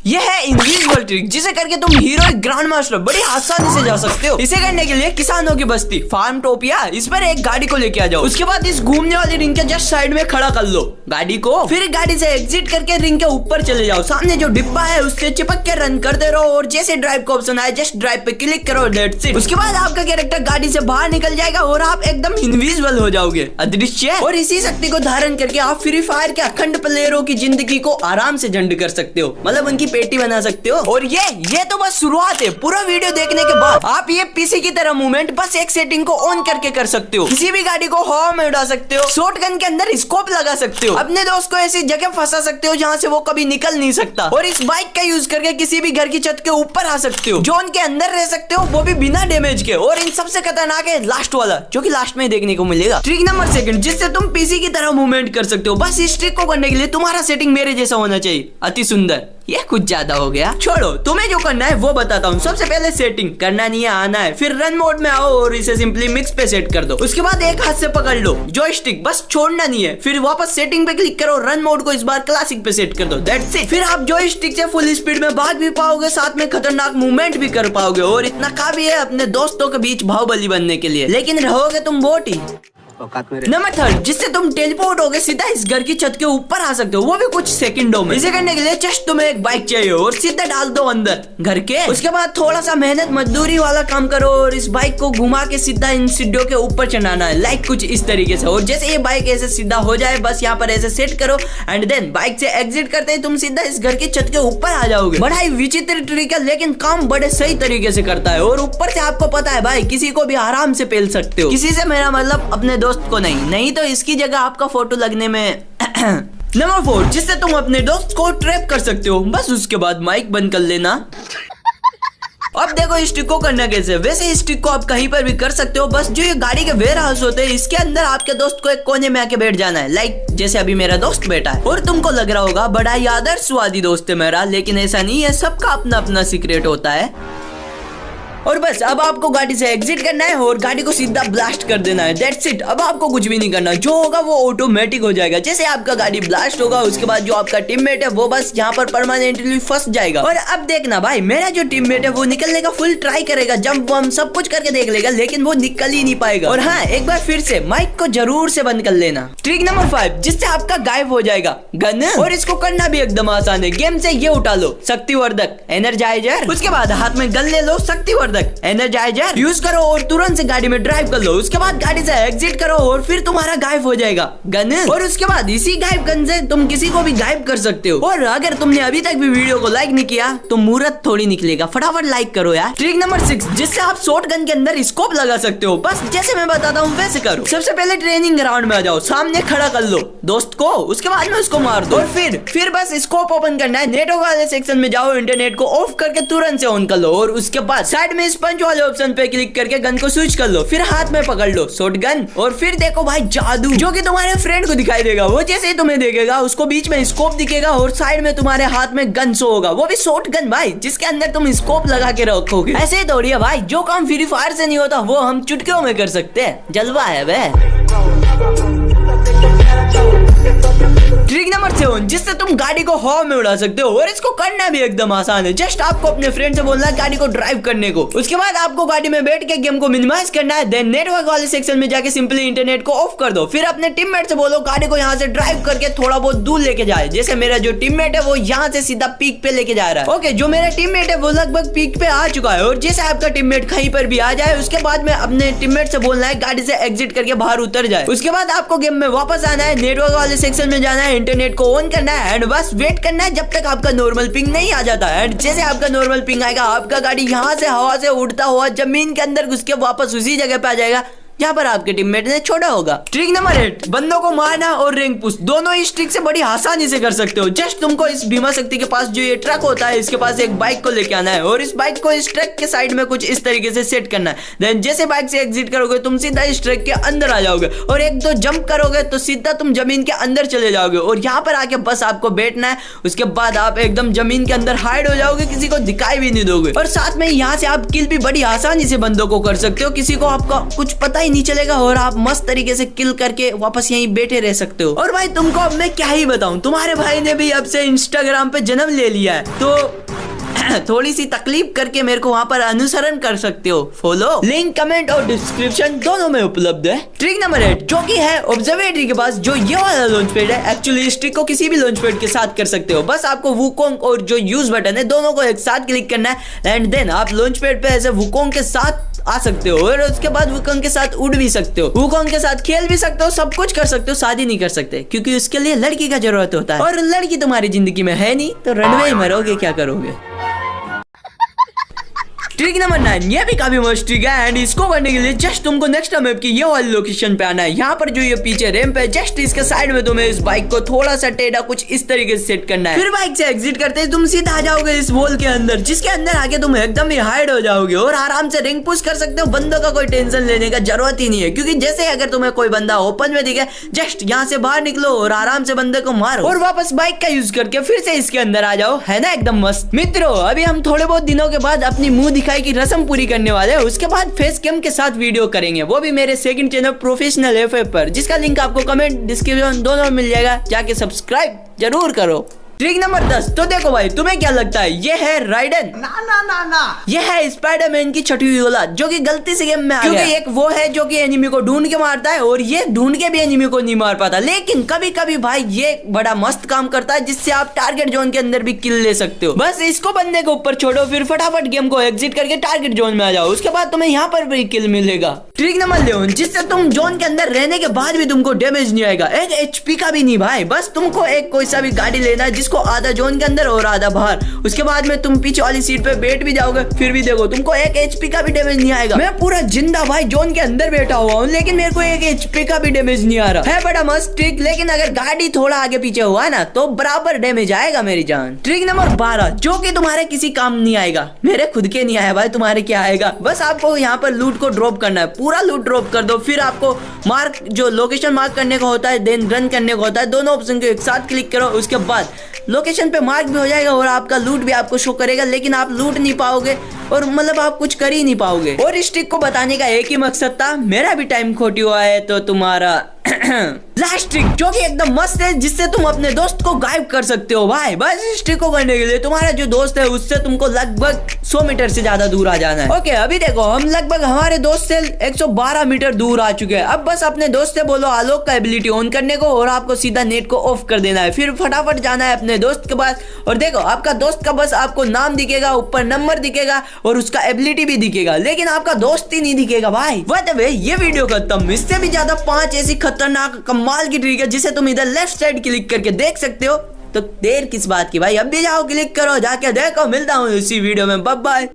ये है invisible trick, जिसे करके तुम हीरो ग्रैंड मास्टर बड़ी आसानी से जा सकते हो। इसे करने के लिए किसानों की बस्ती फार्मटोपिया, इस पर एक गाड़ी को लेके आ जाओ। उसके बाद इस घूमने वाली रिंग के जस्ट साइड में खड़ा कर लो गाड़ी को। फिर गाड़ी से एग्जिट करके रिंग के ऊपर चले जाओ। सामने जो डिब्बा है उससे चिपक के रन करते रहो और जैसे ड्राइव का ऑप्शन आए जस्ट ड्राइव पे क्लिक करो, दैट्स इट। उसके बाद आपका कैरेक्टर गाड़ी से बाहर निकल जाएगा और आप एकदम इनविजिबल हो जाओगे, अदृश्य। और इसी शक्ति को धारण करके आप फ्री फायर के अखंड प्लेयरों की जिंदगी को आराम से झंड कर सकते हो, मतलब उनकी पेटी बना सकते हो। और ये तो बस शुरुआत है। पूरा वीडियो देखने के बाद आप ये पीसी की तरह मूवमेंट बस एक सेटिंग को ऑन करके कर सकते हो। किसी भी गाड़ी को हवा में उड़ा सकते हो, शॉटगन के अंदर स्कोप लगा सकते हो, अपने दोस्त को ऐसी जगह फंसा सकते हो जहाँ से वो कभी निकल नहीं सकता। और इस बाइक का यूज करके किसी भी घर की छत के ऊपर आ सकते हो, जोन के अंदर रह सकते हो, वो भी बिना डैमेज के। और इन सबसे खतरनाक है लास्ट वाला, जो कि लास्ट में देखने को मिलेगा, ट्रिक नंबर 2, जिससे तुम पीसी की तरह मूवमेंट कर सकते हो। बस इस ट्रिक को करने के लिए तुम्हारा सेटिंग मेरे जैसा होना चाहिए, अति सुंदर। ये कुछ ज्यादा हो गया, छोड़ो। तुम्हें जो करना है वो बताता हूँ। सबसे पहले सेटिंग करना नहीं है, आना है। फिर रन मोड में आओ और इसे सिंपली मिक्स पे सेट कर दो। उसके बाद एक हाथ से पकड़ लो जॉयस्टिक, बस छोड़ना नहीं है। फिर वापस सेटिंग पे क्लिक करो, रन मोड को इस बार क्लासिक पे सेट कर दो, दैट्स इट। फिर आप जॉयस्टिक से फुल स्पीड में भाग भी पाओगे, साथ में खतरनाक मूवमेंट भी कर पाओगे। और इतना काफी है अपने दोस्तों के बीच बाहुबली बनने के लिए, लेकिन रहोगे तुम बोट ही। नंबर 3, जिससे तुम टेलीपोर्ट होगे सीधा इस घर की छत के ऊपर आ सकते हो, वो भी कुछ सेकंडों में। इसे करने के लिए जस्ट तुम्हें एक बाइक चाहिए और सीधा डाल दो अंदर घर के। उसके बाद थोड़ा सा मेहनत मजदूरी वाला काम करो और इस बाइक को घुमा के सीधा इन सीढ़ियों के ऊपर चढ़ाना है, लाइक कुछ इस तरीके से। और जैसे ये बाइक ऐसे सीधा हो जाए, बस यहाँ पर ऐसे सेट करो एंड देन बाइक से एग्जिट करते ही तुम सीधा इस घर की छत के ऊपर आ जाओगे। बड़ा ही विचित्र ट्रिक है, लेकिन काम बड़े सही तरीके से करता है। और ऊपर से आपको पता है भाई, किसी को भी आराम से पेल सकते हो। किसी से मेरा मतलब अपने दोस्त को नहीं तो इसकी जगह आपका फोटो लगने में। नंबर 4, जिससे तुम अपने दोस्त को ट्रैप कर सकते हो। बस उसके बाद माइक बंद कर लेना। अब देखो इस ट्रिक को करना कैसे। वैसे इस ट्रिक को आप कहीं पर भी कर सकते हो। बस जो ये गाड़ी के वेयर हाउस होते हैं, इसके अंदर आपके दोस्त को एक कोने में आके बैठ जाना है, लाइक जैसे अभी मेरा दोस्त बैठा है। और तुमको लग रहा होगा बड़ा ही आदर्शवादी दोस्त है मेरा, लेकिन ऐसा नहीं है, सबका अपना अपना सीक्रेट होता है। और बस अब आपको गाड़ी से एग्जिट करना है और गाड़ी को सीधा ब्लास्ट कर देना है, दैट्स इट। अब आपको कुछ भी नहीं करना, जो होगा वो ऑटोमेटिक हो जाएगा। जैसे आपका गाड़ी ब्लास्ट होगा, उसके बाद जो आपका टीममेट है वो बस यहाँ पर परमानेंटली फंस जाएगा। और अब देखना भाई, मेरा जो टीममेट है वो निकलने का फुल ट्राई करेगा, जंप वम सब कुछ करके देख लेगा, लेकिन वो निकल ही नहीं पाएगा। और हाँ, एक बार फिर से माइक को जरूर से बंद कर लेना। ट्रिक नंबर 5, जिससे आपका गायब हो जाएगा गन। और इसको करना भी एकदम आसान है। गेम से ये उठा लो, शक्तिवर्धक एनर्जाइजर। उसके बाद हाथ में गन ले लो, शक्तिवर्धक एनर्जाइजर यूज करो और तुरंत से गाड़ी में ड्राइव कर लो। उसके बाद गाड़ी से एग्जिट करो और फिर तुम्हारा गायब हो जाएगा गन। और उसके बाद इसी गायब गन से तुम किसी को भी गायब कर सकते हो। और अगर तुमने अभी तक भी वीडियो को लाइक नहीं किया तो मुहूर्त थोड़ी निकलेगा, फटाफट लाइक करो यार। ट्रिक नंबर 6, जिससे आप शॉट गन के अंदर स्कोप लगा सकते हो। बस जैसे मैं बताता हूँ वैसे करो। सबसे पहले ट्रेनिंग ग्राउंड में आ जाओ, सामने खड़ा कर लो दोस्त को, उसके बाद में उसको मार दो। और फिर बस स्कोप ओपन करना है, नेटवर्क वाले सेक्शन में जाओ, इंटरनेट को ऑफ करके तुरंत से ऑन कर लो। और उसके बाद साइड में स्पंज वाले ऑप्शन पे क्लिक करके गन को स्विच कर लो। फिर हाथ में पकड़ लो शॉट गन और फिर देखो भाई जादू, जो कि तुम्हारे फ्रेंड को दिखाई देगा। वो जैसे ही तुम्हें देखेगा, उसको बीच में स्कोप दिखेगा और साइड में तुम्हारे हाथ में गन शो होगा, वो भी शॉट गन भाई, जिसके अंदर तुम स्कोप लगा के रखोगे। ऐसे ही दौड़िए भाई, जो काम फ्री फायर से नहीं होता वो हम चुटकियों में कर सकते हैं। जलवा है वे। ट्रिक नंबर 7, जिससे तुम गाड़ी को हवा में उड़ा सकते हो। और इसको करना भी एकदम आसान है। जस्ट आपको अपने फ्रेंड से बोलना है गाड़ी को ड्राइव करने को। उसके बाद आपको गाड़ी में बैठ के गेम को मिनिमाइज करना है, देन नेटवर्क वाले सेक्शन में जाके सिंपली इंटरनेट को ऑफ कर दो। फिर अपने टीममेट से बोलो गाड़ी को यहाँ से ड्राइव करके थोड़ा बहुत दूर लेके जाए। जैसे मेरा जो टीममेट है वो यहाँ से सीधा पीक पे लेके जा रहा है। ओके, जो मेरा टीममेट है वो लगभग पीक पे आ चुका है। और जैसे आपका टीममेट कहीं पर भी आ जाए, उसके बाद में अपने टीममेट से बोलना है गाड़ी से एग्जिट करके बाहर उतर जाए। उसके बाद आपको गेम में वापस आना है, नेटवर्क वाले सेक्शन में जाना है, इंटरनेट को ऑन करना है एंड बस वेट करना है जब तक आपका नॉर्मल पिंग नहीं आ जाता है। एंड जैसे आपका नॉर्मल पिंग आएगा, आपका गाड़ी यहाँ से हवा से उड़ता हुआ जमीन के अंदर घुस के वापस उसी जगह पे आ जाएगा जहाँ पर आपके टीममेट ने छोड़ा होगा। ट्रिक नंबर 8, बंदों को मारना और रैंक पुश, दोनों इस ट्रिक से बड़ी आसानी से कर सकते हो। जस्ट तुमको इस भीमा शक्ति के पास जो ये ट्रक होता है, इसके पास एक बाइक को लेके आना है और इस बाइक को इस ट्रक के साइड में कुछ इस तरीके से सेट करना है। देन जैसे बाइक से एग्जिट करोगे, तुम सीधा इस ट्रक के अंदर आ जाओगे और एक दो जंप करोगे तो सीधा तुम जमीन के अंदर चले जाओगे। और यहाँ पर आके बस आपको बैठना है। उसके बाद आप एकदम जमीन के अंदर हाइड हो जाओगे, किसी को दिखाई भी नहीं दोगे। और साथ में यहाँ से आप किल भी बड़ी आसानी से बंदों को कर सकते हो, किसी को आपका कुछ पता ही ही नहीं चलेगा और आप मस्त तरीके से किल करके वापस यहीं बैठे रह सकते हो। और भाई तुमको अब मैं क्या ही बताऊं, तुम्हारे भाई ने भी अब से इंस्टाग्राम पे जन्म ले लिया है, तो थोड़ी सी तकलीफ करके मेरे को वहाँ पर अनुसरण कर सकते हो। फॉलो लिंक कमेंट और डिस्क्रिप्शन दोनों में उपलब्ध है। ट्रिक नंबर 8 जो कि है ऑब्जर्वेटरी के पास जो ये वाला लॉन्च पैड है, एक्चुअली इस ट्रिक को किसी भी लॉन्च पैड के साथ कर सकते हो। बस आपको वुकोंग और जो यूज बटन है दोनों को एक साथ क्लिक करना है एंड देन आप लॉन्च पैड पे ऐसे वुकोंग के साथ आ सकते हो और उसके बाद वुकोंग के साथ उड़ भी सकते हो, वुकोंग के साथ खेल भी सकते हो, सब कुछ कर सकते हो। शादी नहीं कर सकते क्योंकि उसके लिए लड़की का जरूरत होता है और लड़की तुम्हारी जिंदगी में है नहीं, तो रनवे ही मरोगे, क्या करोगे। ट्रिक नंबर 9 ये भी काफी मस्त ट्रिक है एंड इसको करने के लिए जस्ट तुमको नेक्स्ट मैप की ये वाली लोकेशन पे आना है। यहाँ पर जो ये पीछे रैंप है जस्ट इसके साइड में तुम्हें इस बाइक को थोड़ा सा टेढ़ा कुछ इस तरीके से सेट करना है। फिर बाइक से एग्जिट करते ही तुम सीधा आ जाओगे इस वॉल के अंदर, जिसके अंदर आके तुम एकदम ही हाइड हो जाओगे और आराम से रिंग पुश कर सकते हो। बंदों का कोई टेंशन लेने का जरूरत ही नहीं है, क्योंकि जैसे अगर तुम्हें कोई बंदा ओपन में दिखे जस्ट यहाँ से बाहर निकलो और आराम से बंदे को मारो और वापस बाइक का यूज करके फिर से इसके अंदर आ जाओ, है ना एकदम मस्त। मित्रों अभी हम थोड़े बहुत दिनों के बाद अपनी मुंह दिखाई की रस्म पूरी करने वाले हैं, उसके बाद फेस कैम के साथ वीडियो करेंगे, वो भी मेरे सेकंड चैनल प्रोफेशनल एफएफ पर, जिसका लिंक आपको कमेंट डिस्क्रिप्शन दोनों में मिल जाएगा, जाके सब्सक्राइब जरूर करो। ट्रिक नंबर 10 तो देखो भाई तुम्हें क्या लगता है, ये है राइडन, ना ये है स्पाइडरमैन की छठी हुई औलाद जो कि गलती से गेम में आ गया, क्योंकि एक वो है जो कि एनिमी को ढूंढ के मारता है और ये ढूंढ के भी एनिमी को नहीं मार पाता। लेकिन कभी कभी भाई ये बड़ा मस्त काम करता है जिससे आप टारगेट जोन के अंदर भी किल ले सकते हो। बस इसको बंदे के ऊपर छोड़ो, फिर फटाफट गेम को एग्जिट करके टारगेट जोन में आ जाओ, उसके बाद तुम्हें यहाँ पर भी किल मिलेगा। ट्रिक नंबर 11 जिससे तुम जोन के अंदर रहने के बाद भी तुमको डैमेज नहीं आएगा, एक एचपी का भी नहीं भाई, बस तुमको एक कोई सा भी गाड़ी लेना है जिसको आधा जोन अंदर और आधा बाहर, उसके बाद में तुम पीछे वाली सीट पे बैठ भी जाओगे, फिर भी देखो तुमको एक एचपी का भी डैमेज नहीं आएगा। मैं पूरा जिंदा भाई जोन के अंदर बैठा हुआ हूँ लेकिन मेरे को एक एचपी का भी डैमेज नहीं आ रहा है, बड़ा मस्त ट्रिक। लेकिन अगर गाड़ी थोड़ा आगे पीछे हुआ ना तो बराबर डैमेज आएगा मेरी जान। ट्रिक नंबर 12 जो कि तुम्हारे किसी काम नहीं आएगा, मेरे खुद के नहीं आया भाई, तुम्हारे क्या आएगा। बस आपको यहाँ पर लूट को ड्रॉप करना है, पूरा लूट ड्रॉप कर दो, फिर आपको मार्क जो लोकेशन मार्क करने का होता है देन रन करने का होता है, दोनों ऑप्शन को एक साथ क्लिक करो, उसके बाद लोकेशन पे मार्क भी हो जाएगा और आपका लूट भी आपको शो करेगा, लेकिन आप लूट नहीं पाओगे और मतलब आप कुछ कर ही नहीं पाओगे। और इस ट्रिक को बताने का एक ही मकसद था, मेरा भी टाइम खोटी हुआ है तो तुम्हारा लास्ट ट्रिक जो कि एकदम मस्त है जिससे तुम अपने दोस्त को गायब कर सकते हो भाई। बस इस ट्रिक को करने के लिए तुम्हारा जो दोस्त है उससे तुमको लगभग 100 मीटर से ज्यादा दूर आ जाना है। ओके अभी देखो हम लगभग हमारे दोस्त से 112 मीटर दूर आ चुके हैं। अब बस अपने दोस्त से बोलो आलोक का एबिलिटी ऑन करने को और आपको सीधा नेट को ऑफ कर देना है, फिर फटाफट जाना है अपने दोस्त के पास और देखो आपका दोस्त का बस आपको नाम दिखेगा, ऊपर नंबर दिखेगा और उसका एबिलिटी भी दिखेगा, लेकिन आपका दोस्त ही नहीं दिखेगा भाई। वह ये वीडियो खत्म, इससे भी ज्यादा 5 ऐसी खतरनाक कमाल की ट्रिक है जिसे तुम इधर लेफ्ट साइड क्लिक करके देख सकते हो, तो देर किस बात की भाई, अब भी जाओ क्लिक करो, जाके देखो। मिलता हूँ इसी वीडियो में, बाय बाय।